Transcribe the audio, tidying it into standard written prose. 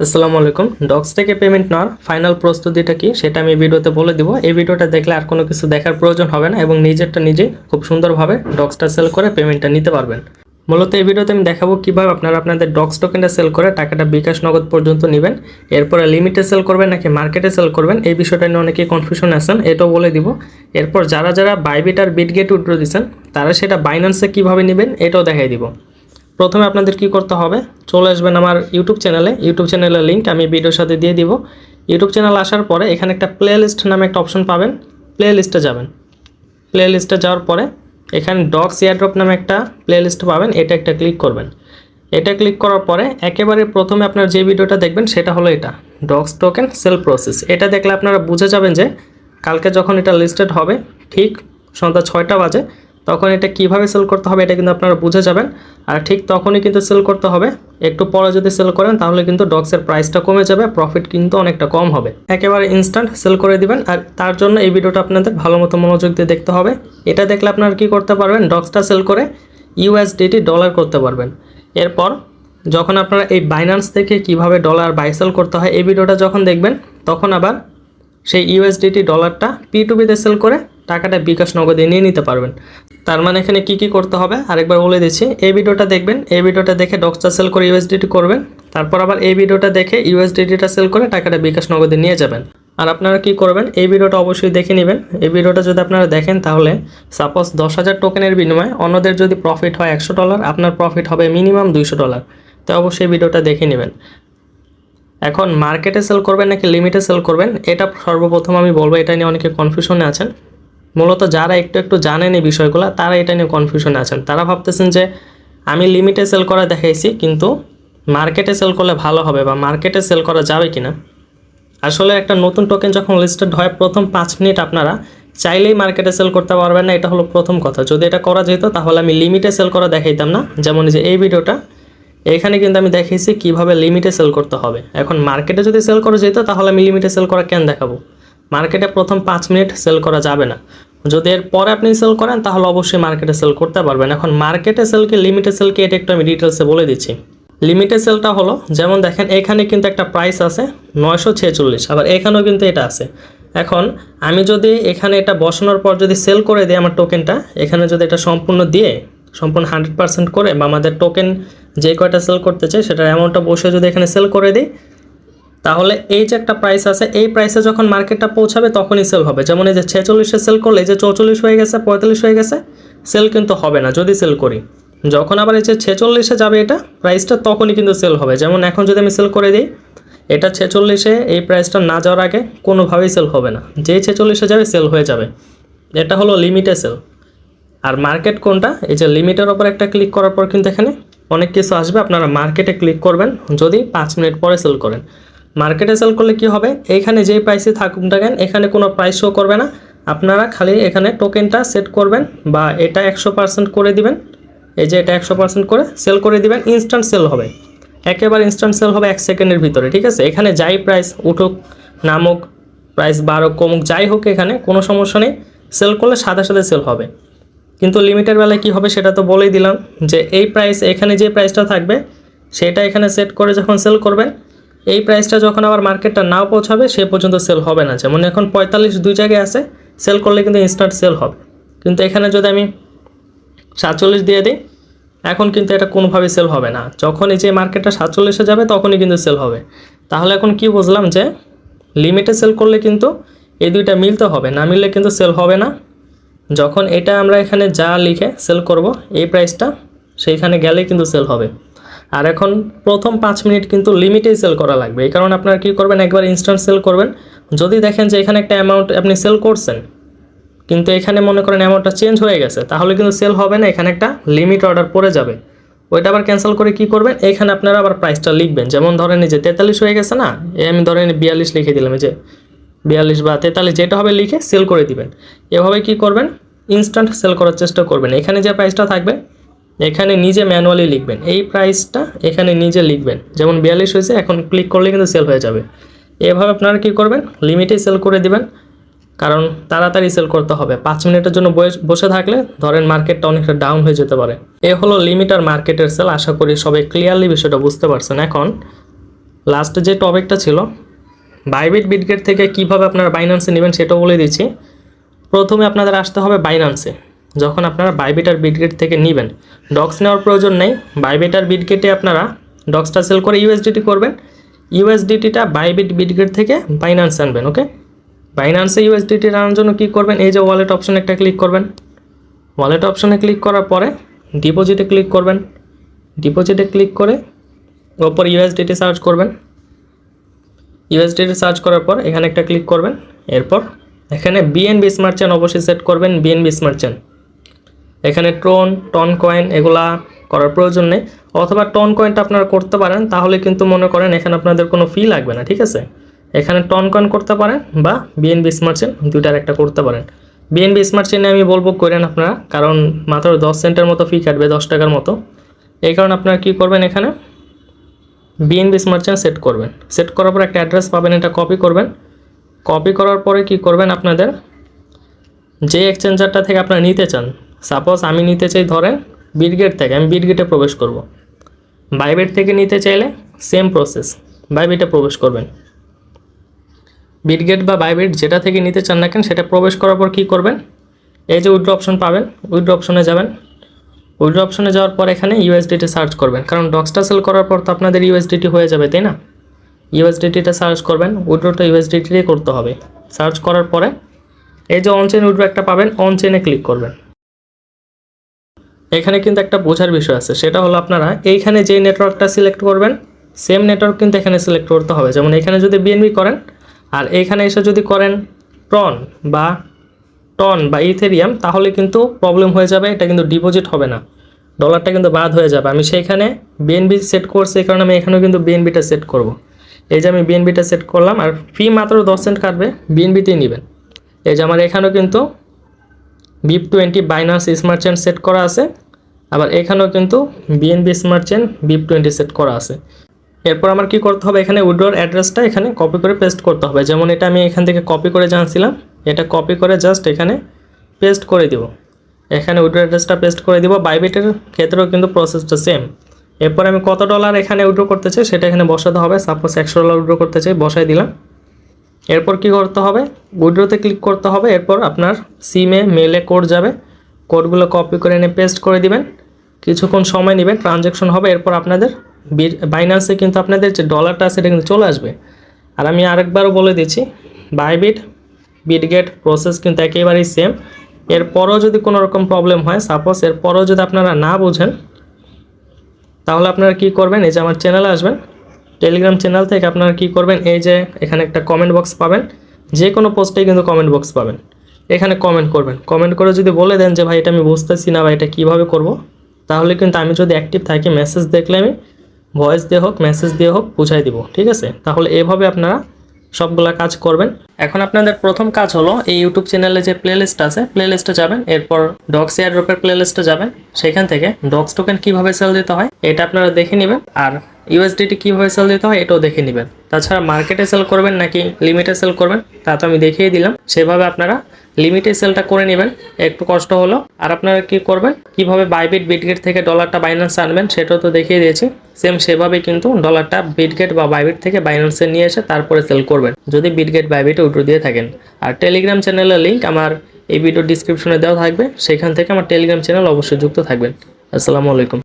আসসালামু আলাইকুম। ডক্স থেকে পেমেন্ট নেওয়ার ফাইনাল প্রস্তুতিটা কি সেটা আমি ভিডিওতে বলে দিব। এই ভিডিওটা দেখলে আর কোনো কিছু দেখার প্রয়োজন হবে না এবং নিজেরটা নিজেই খুব সুন্দরভাবে ডক্সটা সেল করে পেমেন্টটা নিতে পারবেন। মূলত এই ভিডিওতে আমি দেখাবো কিভাবে আপনারা আপনাদের ডক্স টোকেনটা সেল করে টাকাটা বিকাশ নগদ পর্যন্ত নেবেন। এরপরে লিমিটে সেল করবেন নাকি মার্কেটে সেল করবেন এই বিষয়টা নিয়ে অনেকেই কনফিউশন আছেন, এটাও বলে দিব। এরপর যারা যারা বাইবিট আর বিটগেট উইথড্র দিচ্ছেন তারা সেটা বাইন্যান্সে কীভাবে নেবেন এটাও দেখাই দিব। প্রথমে আপনাদের কি করতে হবে, চলে আসবেন আমার ইউটিউব চ্যানেলের লিঙ্ক আমি ভিডিওর সাথে দিয়ে দিব। ইউটিউব চ্যানেল আসার পরে এখানে একটা প্লে লিস্ট নামে একটা অপশন পাবেন, প্লে লিস্টে যাবেন। প্লে লিস্টে যাওয়ার পরে এখানে ডক্স এয়ারড্রপ নামে একটা প্লে লিস্ট পাবেন, এটা একটা ক্লিক করবেন। এটা ক্লিক করার পরে একেবারে প্রথমে আপনার যে ভিডিওটা দেখবেন সেটা হলো এটা, ডক্স টোকেন সেল প্রসেস। এটা দেখলে আপনারা বুঝে যাবেন যে কালকে যখন এটা লিস্টেড হবে ঠিক সন্ধ্যা 6টা বাজে তখন এটা কিভাবে সেল করতে হবে এটা কিন্তু আপনারা বুঝে যাবেন। আর ঠিক তখনই কিন্তু সেল করতে হবে, একটু পরে যদি সেল করেন তাহলে কিন্তু ডক্সের প্রাইসটা কমে যাবে, প্রফিট কিন্তু অনেকটা কম হবে। একেবারে ইনস্ট্যান্ট সেল করে দিবেন। আর তার জন্য এই ভিডিওটা আপনাদের ভালো মতো মনোযোগ দিয়ে দেখতে হবে। এটা দেখলে আপনারা কি করতে পারবেন, ডক্সটা সেল করে ইউএসডিটি ডলার করতে পারবেন। এরপর যখন আপনারা এই বাইন্যান্স থেকে কিভাবে ডলার বাই সেল করতে হয় এই ভিডিওটা যখন দেখবেন তখন আবার সেই ইউএসডিটি ডলারটা P2P-তে সেল করে টাকাটা বিকাশ নগদে নিয়ে নিতে পারবেন। তার মানে এখানে কি করতে হবে আরেকবার বলে দিচ্ছি। এই ভিডিওটা দেখবেন, এই ভিডিওটা দেখে ডক্সটা সেল করে ইউএসডিটি করবেন, তারপর আবার এই ভিডিওটা দেখে ইউএসডিটিটা সেল করে টাকাটা বিকাশ নগদে নিয়ে যাবেন। আর আপনারা কি করবেন, এই ভিডিওটা অবশ্যই দেখে নেবেন। এই ভিডিওটা যদি আপনারা দেখেন তাহলে সাপোজ 10,000 টোকেনের বিনিময়ে অন্যদের যদি প্রফিট হয় $100, আপনার প্রফিট হবে মিনিমাম $200। তো অবশ্যই ভিডিওটা দেখে নেবেন। এখন মার্কেটে সেল করবেন নাকি লিমিটে সেল করবেন এটা সর্বপ্রথম আমি বলবো, এটা নিয়ে অনেকে কনফিউশনে আছেন। মূলত যারা একটু জানেন এই বিষয়গুলো তারা এটা নিয়ে কনফিউশনে আছেন। তারা ভাবতেছেন যে আমি লিমিটে সেল করা দেখাইছি কিন্তু মার্কেটে সেল করলে ভালো হবে বা মার্কেটে সেল করা যাবে কি না। আসলে একটা নতুন টোকেন যখন লিস্টেড হয় প্রথম 5 মিনিট আপনারা চাইলেই মার্কেটে সেল করতে পারবেন না, এটা হলো প্রথম কথা। যদি এটা করা যেত তাহলে আমি লিমিটে সেল করা দেখাইতাম না। যেমন যে এই ভিডিওটা এখানে কিন্তু আমি দেখিয়েছি কিভাবে লিমিটে সেল করতে হবে। এখন মার্কেটে যদি সেল করা যেত তাহলে আমি লিমিটে সেল করা কেন দেখাবো। মার্কেটে প্রথম 5 মিনিট সেল করা যাবে না, যদি এর পরে আপনি সেল করেন তাহলে অবশ্যই মার্কেটে সেল করতে পারবেন। এখন মার্কেটে সেলকে লিমিটে সেলকে এটা একটু আমি ডিটেলসে বলে দিচ্ছি। লিমিটে সেলটা হলো যেমন দেখেন এখানে কিন্তু একটা প্রাইস আছে 946, আবার এখানেও কিন্তু এটা আছে। এখন আমি যদি এখানে এটা বসানোর পর যদি সেল করে দিই আমার টোকেনটা, এখানে যদি এটা সম্পূর্ণ 100% করে বা আমাদের টোকেন যে কয়টা সেল করতে চাই সেটার অ্যামাউন্টটা বসে যদি এখানে সেল করে দিই তাহলে এই যে একটা প্রাইস আছে এই প্রাইসে যখন মার্কেটটা পৌঁছাবে তখনই সেল হবে। যেমন এই যে 46-এ সেল করলে এই যে 44 হয়ে গেছে, 45 হয়ে গেছে, সেল কিন্তু হবে না যদি সেল করি। যখন আবার এই যে 46-এ যাবে এটা প্রাইসটা তখনই কিন্তু সেল হবে। যেমন এখন যদি আমি সেল করে দিই এটা 46-এ, এই প্রাইসটা না যাওয়ার আগে কোনোভাবেই সেল হবে না, যেই 46-এ যাবে সেল হয়ে যাবে। এটা হলো লিমিটে সেল। আর মার্কেট কোনটা, এই যে লিমিটের ওপর একটা ক্লিক করার পর কিন্তু এখানে অনেক কিছু আসবে, আপনারা মার্কেটে ক্লিক করবেন যদি 5 মিনিট পরে সেল করেন। মার্কেটে সেল করলে কি হবে, এখানে যেই প্রাইসে থাকুক না কেন এখানে কোনো প্রাইস শো করবে না, আপনারা খালি এখানে টোকেনটা সেট করবেন বা এটা 100% করে দিবেন। এই যে এটা 100% করে সেল করে দিবেন, ইনস্ট্যান্ট সেল হবে, একেবারে ইনস্ট্যান্ট সেল হবে 1 সেকেন্ডের ভিতরে। ঠিক আছে, এখানে যাই প্রাইস উঠুক নামুক, প্রাইস বাড়ুক কমুক যাই হোক এখানে কোনো সমস্যা নেই, সেল করলে সাথে সাথে সেল হবে। কিন্তু লিমিটের বেলায় কি হবে সেটা তো বলেই দিলাম, যে এই প্রাইস এখানে যে প্রাইসটা থাকবে সেটা এখানে সেট করে যখন সেল করবেন এই প্রাইসটা যখন আবার মার্কেটটা নাও পৌঁছাবে সে পর্যন্ত সেল হবে না। যেমন এখন 45 দুই জায়গায় আছে, সেল করলে কিন্তু ইনস্ট্যান্ট সেল হবে। কিন্তু এখানে যদি আমি 47 দিয়ে দিই এখন কিন্তু এটা কোনোভাবেই সেল হবে না। যখন এই যে মার্কেটটা 47-এ যাবে তখনই কিন্তু সেল হবে। তাহলে এখন কি বুঝলাম, যে লিমিটে সেল করলে কিন্তু এই দুইটা মিলতে হবে, না মিললে কিন্তু সেল হবে না। যখন এটা আমরা এখানে যা লিখে সেল করব এই প্রাইসটা সেইখানে গেলেই কিন্তু সেল হবে। আর এখন প্রথম 5 মিনিট কিন্তু লিমিটেই সেল করা লাগবে। এই কারণে আপনারা কী করবেন, একবার ইনস্ট্যান্ট সেল করবেন। যদি দেখেন যে এখানে একটা অ্যামাউন্ট আপনি সেল করছেন কিন্তু এখানে মনে করেন অ্যামাউন্টটা চেঞ্জ হয়ে গেছে তাহলে কিন্তু সেল হবে না, এখানে একটা লিমিট অর্ডার পড়ে যাবে। ওইটা আবার ক্যান্সেল করে কি করবেন, এখানে আপনারা আবার প্রাইসটা লিখবেন। যেমন ধরেন এই যে 43 হয়ে গেছে না, আমি ধরেন 42 লিখে দিলাম, এই যে 42 বা 43 যেটা হবে লিখে সেল করে দিবেন। এভাবে কি করবেন, ইনস্ট্যান্ট সেল করার চেষ্টা করবেন। এখানে যে প্রাইসটা থাকবে এখানে নিজে ম্যানুয়ালি লিখবেন, এই প্রাইসটা এখানে নিজে লিখবেন। যেমন 42 হয়েছে, এখন ক্লিক করলে কিন্তু সেল হয়ে যাবে। এভাবে আপনারা কি করবেন, লিমিটে সেল করে দিবেন, কারণ তাড়াতাড়ি সেল করতে হবে। 5 মিনিটের জন্য বসে থাকলে ধরেন মার্কেটটা অনেকটা ডাউন হয়ে যেতে পারে। এ হলো লিমিট আর মার্কেটের সেল। আশা করি সবাই ক্লিয়ারলি বিষয়টা বুঝতে পারছেন। এখন লাস্ট যে টপিকটা ছিল বাইবিট বিটগেট থেকে কিভাবে আপনারা বাইন্যান্সে নেবেন সেটাও বলে দিচ্ছি। প্রথমে আপনাদের আসতে হবে বাইন্যান্সে। যখন আপনারা বাইবিট আর বিটগেট থেকে নেবেন, ডক্স নেওয়ার প্রয়োজন নেই। বাইবিট আর বিটগেটে আপনারা ডক্সটা সেল করে ইউএসডিটি করবেন, ইউএসডিটিটা বাইবিট বিটগেট থেকে বাইন্যান্সে আনবেন। ওকে, বাইন্যান্সে ইউএসডিটি আনার জন্য কী করবেন, এই যে ওয়ালেট অপশন একটা ক্লিক করবেন। ওয়ালেট অপশনে ক্লিক করার পরে ডিপোজিটে ক্লিক করবেন। ডিপোজিটে ক্লিক করে ওপর ইউএসডিটি সার্চ করবেন। ইউএসডিটি সার্চ করার পর এখানে একটা ক্লিক করবেন। এরপর এখানে বিএনবি স্মার্ট চেন অবশ্যই সেট করবেন, বিএনবি স্মার্ট চেন। এখানে টন কয়েন এগুলা করার প্রয়োজন নেই, অথবা টন কয়েনটা আপনারা করতে পারেন, তাহলে কিন্তু মনে করেন এখানে আপনাদের কোনো ফি লাগবে না। ঠিক আছে, এখানে টন কয়েন করতে পারেন বা বিএনবি স্মার্ট চেন, দুইটার একটা করতে পারেন। বিএনবি স্মার্ট চেনে আমি বলবো করেন আপনারা, কারণ মাত্র 10 সেন্টের মতো ফি কাটবে, 10 টাকার মতো। এই কারণে আপনারা কী করবেন, এখানে বিএনবি স্মার্ট চেন সেট করবেন। সেট করার পর একটা অ্যাড্রেস পাবেন, এটা কপি করবেন। কপি করার পরে কি করবেন, আপনাদের যে এক্সচেঞ্জারটা থেকে আপনারা নিতে চান, সাপোজ আমি নিতে চাই ধরেন বিটগেট থেকে, আমি বিটগেটে প্রবেশ করব। বাইবিট থেকে নিতে চাইলে সেম প্রসেস, বাইবিটে প্রবেশ করবেন। বিটগেট বা বাইবিট যেটা থেকে নিতে চান না কেন, সেটা প্রবেশ করার পর কী করবেন, এই যে উইথড্র অপশন পাবেন, উইথড্র অপশনে যাবেন। উইথড্র অপশনে যাওয়ার পর এখানে ইউএসডিটি সার্চ করবেন, কারণ ডক্সটা সেল করার পর তো আপনাদের ইউএসডিটি হয়ে যাবে, তাই না? ইউএসডিটিটা সার্চ করবেন, উইথড্রটা ইউএসডিটিই করতে হবে। সার্চ করার পরে এই যে অনচেন উইথড্র একটা পাবেন, অনচেনে ক্লিক করবেন। এখানে কিন্তু একটা বোঝার বিষয় আছে, সেটা হলো আপনারা এইখানে যে নেটওয়ার্কটা সিলেক্ট করবেন, সেম নেটওয়ার্ক কিন্তু এখানে সিলেক্ট করতে হবে। যেমন এখানে যদি বিএনবি করেন আর এইখানে এসে যদি করেন টন বা ইথেরিয়াম, তাহলে কিন্তু প্রবলেম হয়ে যাবে, এটা কিন্তু ডিপোজিট হবে না, ডলারটা কিন্তু বাদ হয়ে যাবে। আমি সেইখানে বিএনবি সেট করছি, এই কারণে আমি এখানেও কিন্তু বিএনবিটা সেট করব। এই যে আমি বিএনবিটা সেট করলাম, আর ফি মাত্র 10 সেন্ট কাটবে, বিএনবিতেই নেবেন। এই যে আমার এখানেও কিন্তু BIP20 Binance smart chain set করা আছে, আবার এখানেও কিন্তু BNB smart chain BIP20 set করা আছে। এরপর আমার কি করতে হবে, এখানে উইথড্রর অ্যাড্রেসটা এখানে কপি করে পেস্ট করতে হবে। যেমন এটা আমি এখান থেকে কপি করে জানছিলাম, এটা কপি করে জাস্ট এখানে পেস্ট করে দিব। এখানে উইথড্র অ্যাড্রেসটা পেস্ট করে দিব। বাইবিটের ক্ষেত্রেও কিন্তু প্রসেসটা সেম। এরপর আমি কত ডলার এখানে উইথড্র করতে চাই সেটা এখানে বসাতে হবে। সাপোজ 100 ডলার উইথড্র করতে চাই, বসাই দিলাম। এরপর কি করতে হবে, উইথড্রতে ক্লিক করতে হবে। এরপর আপনার সিমে মেলে কোড যাবে, কোডগুলো কপি করে এনে পেস্ট করে দিবেন। কিছুক্ষণ সময় নেবেন, ট্রানজ্যাকশন হবে। এরপর আপনাদের বাইন্যান্সে কিন্তু আপনাদের যে ডলারটা আছে সেটা কিন্তু চলে আসবে। আর আমি আরেকবারও বলে দিচ্ছি, বাইবিট বিটগেট প্রসেস কিন্তু একেবারেই সেম। এরপরও যদি কোনো রকম প্রবলেম হয়, সাপোজ এরপরও যদি আপনারা না বুঝেন, তাহলে আপনারা কি করবেন, এই যে আমার চ্যানেলে আসবেন, টেলিগ্রাম চ্যানেল থেকে আপনারা কি করবেন, এই যে এখানে একটা কমেন্ট বক্স পাবেন, যে কোনো পোস্টেই কিন্তু কমেন্ট বক্স পাবেন, এখানে কমেন্ট করবেন। কমেন্ট করে যদি বলে দেন যে ভাই এটা আমি বুঝতেছি না বা এটা কীভাবে করব, তাহলে কিন্তু আমি যদি অ্যাক্টিভ থাকি, মেসেজ দেখলে আমি ভয়েস দিয়ে হোক মেসেজ দিয়ে হোক বুঝাই দিব। ঠিক আছে, তাহলে এভাবে আপনারা সবগুলা কাজ করবেন। এখন আপনাদের প্রথম কাজ হলো এই ইউটিউব চ্যানেলে যে প্লেলিস্ট আছে, প্লেলিস্টে যাবেন। এরপর ডক্স এয়ারড্রপের প্লেলিস্টে যাবেন। সেখান থেকে ডক্স টোকেন কীভাবে সেল দিতে হয় এটা আপনারা দেখে নেবেন, আর ইউএসডিটি কীভাবে সেল দিতে হয় এটাও দেখে নেবেন। তাছাড়া মার্কেটে সেল করবেন নাকি লিমিটে সেল করবেন তা তো আমি দেখিয়ে দিলাম, সেভাবে আপনারা লিমিটে সেলটা করে নেবেন, একটু কষ্ট হলো। আর আপনারা কি করবেন, কিভাবে বাইবিট বিটগেট থেকে ডলারটা বাইন্যান্সে আনবেন সেটাও তো দেখিয়ে দিয়েছি। সেম সেভাবে কিন্তু ডলারটা বিটগেট বা বাইবিট থেকে বাইন্যান্সে নিয়ে এসে তারপরে সেল করবেন, যদি বিটগেট বাইবিটে উইথড্র দিয়ে থাকেন। আর টেলিগ্রাম চ্যানেলের লিঙ্ক আমার এই ভিডিও ডিসক্রিপশনে দেওয়া থাকবে, সেখান থেকে আমার টেলিগ্রাম চ্যানেল অবশ্যই যুক্ত থাকবেন। আসসালামু আলাইকুম।